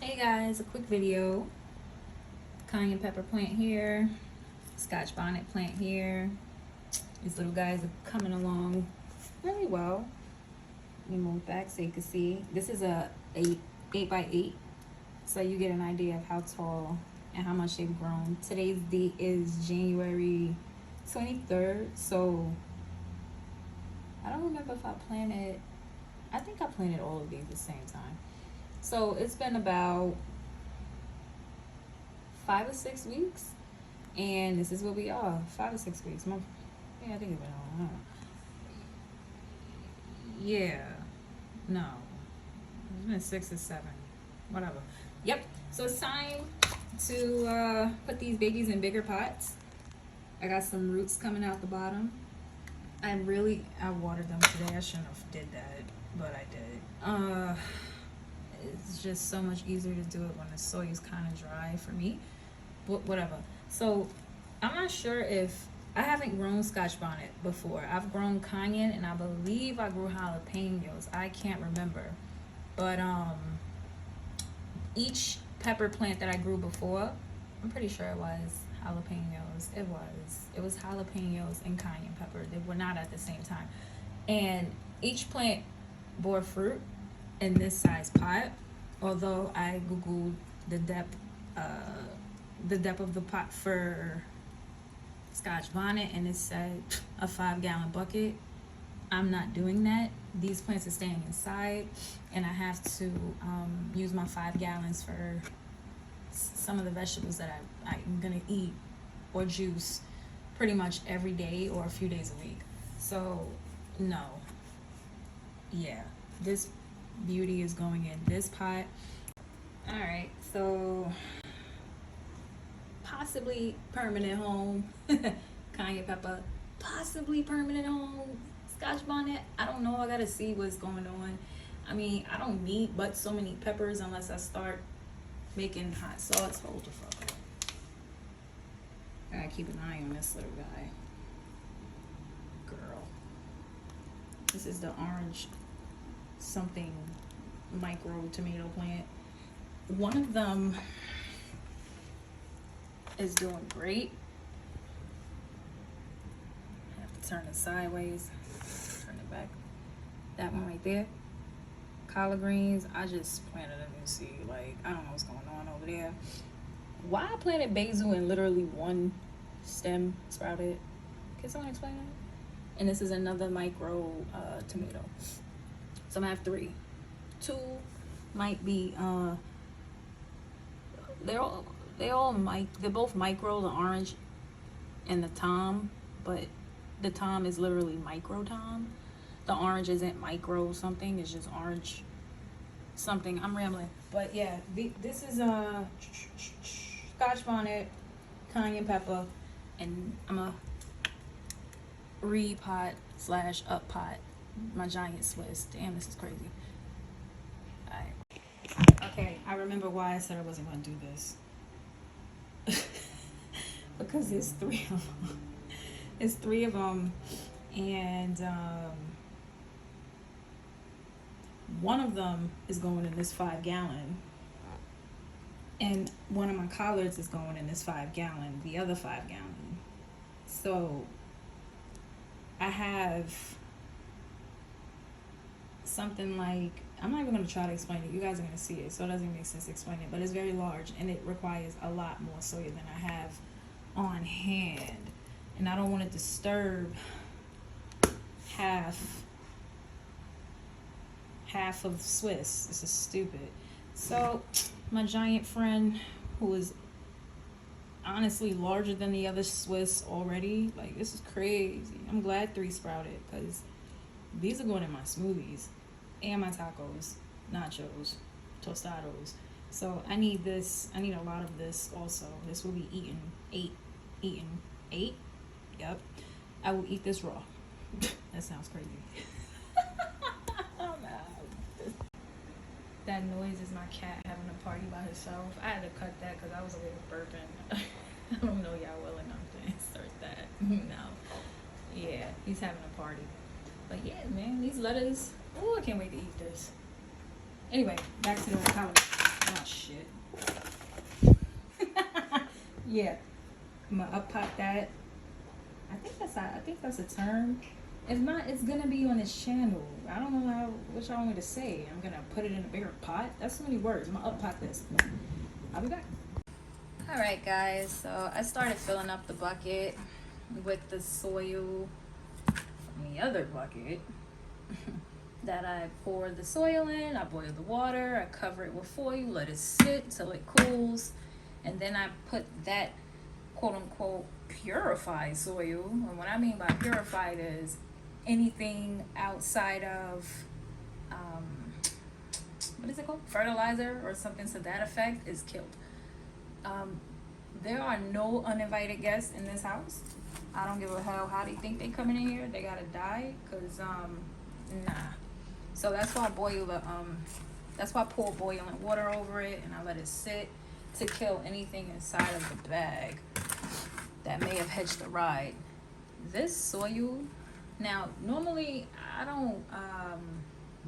Hey guys, a quick video. Cayenne pepper plant here, Scotch bonnet plant here. These little guys are coming along really well. Let me move back so you can see. This is a 8 by 8, so you get an idea of how tall and how much they've grown. Today's date is January 23rd, so I don't remember if I planted. I think I planted all of these at the same time. So it's been about 5 or 6 weeks, and this is what we are. 5 or 6 weeks. Yeah, I think it's been I don't know. Yeah, no, it's been 6 or 7, whatever. Yep. So it's time to put these babies in bigger pots. I got some roots coming out the bottom. I watered them today. I shouldn't have did that, but I did. It's just so much easier to do it when the soil is kind of dry for me, but whatever. So I'm not sure if I haven't grown Scotch bonnet before. I've grown Cayenne, and I believe I grew jalapenos. I can't remember, but each pepper plant that I grew before, I'm pretty sure it was jalapenos. It was jalapenos and cayenne pepper. They were not at the same time, and each plant bore fruit in this size pot. Although I googled the depth of the pot for Scotch bonnet, and it said a 5-gallon bucket. I'm not doing that. These plants are staying inside, and I have to use my 5 gallons for some of the vegetables that I'm gonna eat or juice pretty much every day or a few days a week. So no, yeah, this beauty is going in this pot. All right, so possibly permanent home cayenne pepper, possibly permanent home Scotch bonnet. I don't know. I gotta see what's going on. I mean, I don't need but so many peppers unless I start making hot sauce. Hold the fuck up. I gotta keep an eye on this little guy. Girl, this is the orange something micro tomato plant. One of them is doing great. I have to turn it sideways, turn it back. That one right there, collard greens. I just planted a new seed. Like, I don't know what's going on over there. Why I planted basil and literally one stem sprouted? Can someone explain that? And this is another micro tomato. So I'm gonna have 3. 2 might be they're both micro, the orange and the tom, but the tom is literally micro tom. The orange isn't micro something, it's just orange something. I'm rambling, but yeah, this is Scotch bonnet, cayenne pepper, and I'm a repot / up pot my giant Swiss. Damn, this is crazy. Alright. Okay, I remember why I said I wasn't going to do this. Because there's 3 of them. There's 3 of them, and one of them is going in this 5-gallon, and one of my collards is going in this 5-gallon, the other 5-gallon. So I have something like, I'm not even going to try to explain it. You guys are going to see it, so it doesn't even make sense to explain it. But it's very large, and it requires a lot more soil than I have on hand. And I don't want to disturb half of Swiss. This is stupid. So my giant friend, who is honestly larger than the other Swiss already, like, this is crazy. I'm glad 3 sprouted, because these are going in my smoothies and my tacos, nachos, tostados. So I need this. I need a lot of this also. This will be eaten 8. Yep. I will eat this raw. That sounds crazy. Oh no. That noise is my cat having a party by herself. I had to cut that because I was away burping. I don't know y'all well enough to insert that. No. Yeah, he's having a party. But yeah, man, these lettuce. Oh, I can't wait to eat this. Anyway, back to the collard. Oh shit. Yeah, I'm gonna up pot that. I think that's a term. If not, it's gonna be on this channel. I don't know what y'all want me to say. I'm gonna put it in a bigger pot. That's so many words. I'm gonna up pot this. I'll be back. All right, guys. So I started filling up the bucket with the soil from the other bucket that I poured the soil in. I boiled the water. I cover it with foil. Let it sit till it cools, and then I put that quote unquote purified soil. And what I mean by purified is anything outside of what is it called, fertilizer or something to that effect is killed. There are no uninvited guests in this house. I don't give a hell how they think they coming in here. They gotta die, cause nah. So that's why I pour boiling water over it and I let it sit to kill anything inside of the bag that may have hitched the ride. This soil, now normally I don't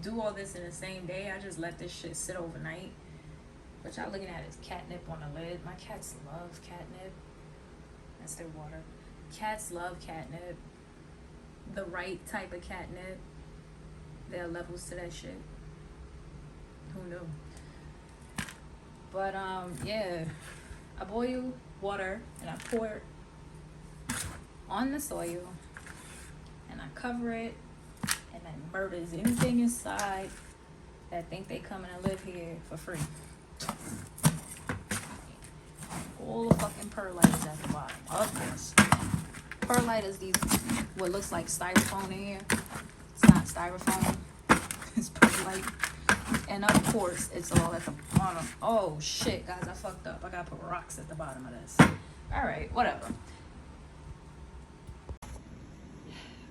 do all this in the same day. I just let this shit sit overnight. What y'all looking at is catnip on the lid. My cats love catnip. That's their water. Cats love catnip. The right type of catnip. There are levels to that shit. Who knew? But yeah, I boil water and I pour it on the soil and I cover it, and that murders anything inside that think they coming to live here for free. All the fucking perlite is at the bottom. Of course. Perlite is these what looks like styrofoam in here. It's not styrofoam. It's perlite. And of course, it's all at the bottom. Oh shit, guys, I fucked up. I gotta put rocks at the bottom of this. Alright, whatever.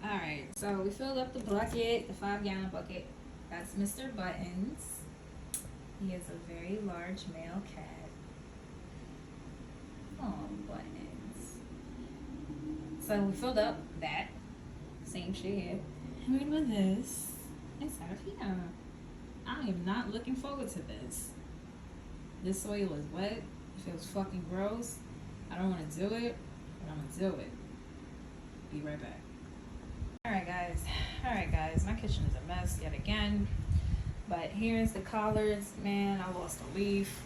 Alright, so we filled up the bucket, the 5-gallon bucket. That's Mr. Buttons. He is a very large male cat. Oh, Buttons. So we filled up that. Same shit here. And we're doing this inside of here. I am not looking forward to this. This soil is wet. It feels fucking gross. I don't want to do it, but I'm going to do it. Be right back. Alright guys, my kitchen is a mess yet again. But here's the collards. Man, I lost a leaf.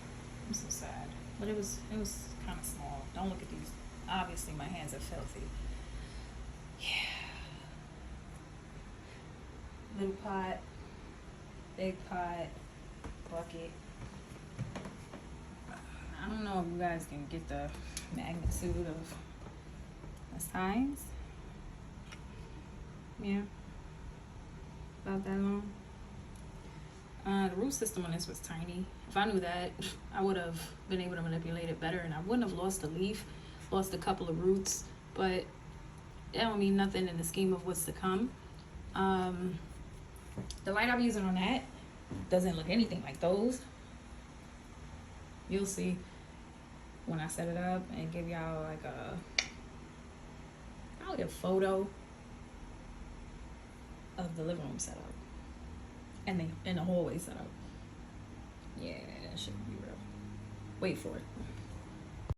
I'm so sad. But it was kind of small. Don't look at these. Obviously my hands are filthy. Yeah. Little pot, big pot, bucket. I don't know if you guys can get the magnitude of the size. Yeah, about that long. The root system on this was tiny. If I knew that, I would have been able to manipulate it better, and I wouldn't have lost a leaf, lost a couple of roots, but that don't mean nothing in the scheme of what's to come. The light I'm using on that doesn't look anything like those. You'll see when I set it up and give y'all like a photo of the living room setup and the hallway setup. Yeah, that should be real. Wait for it.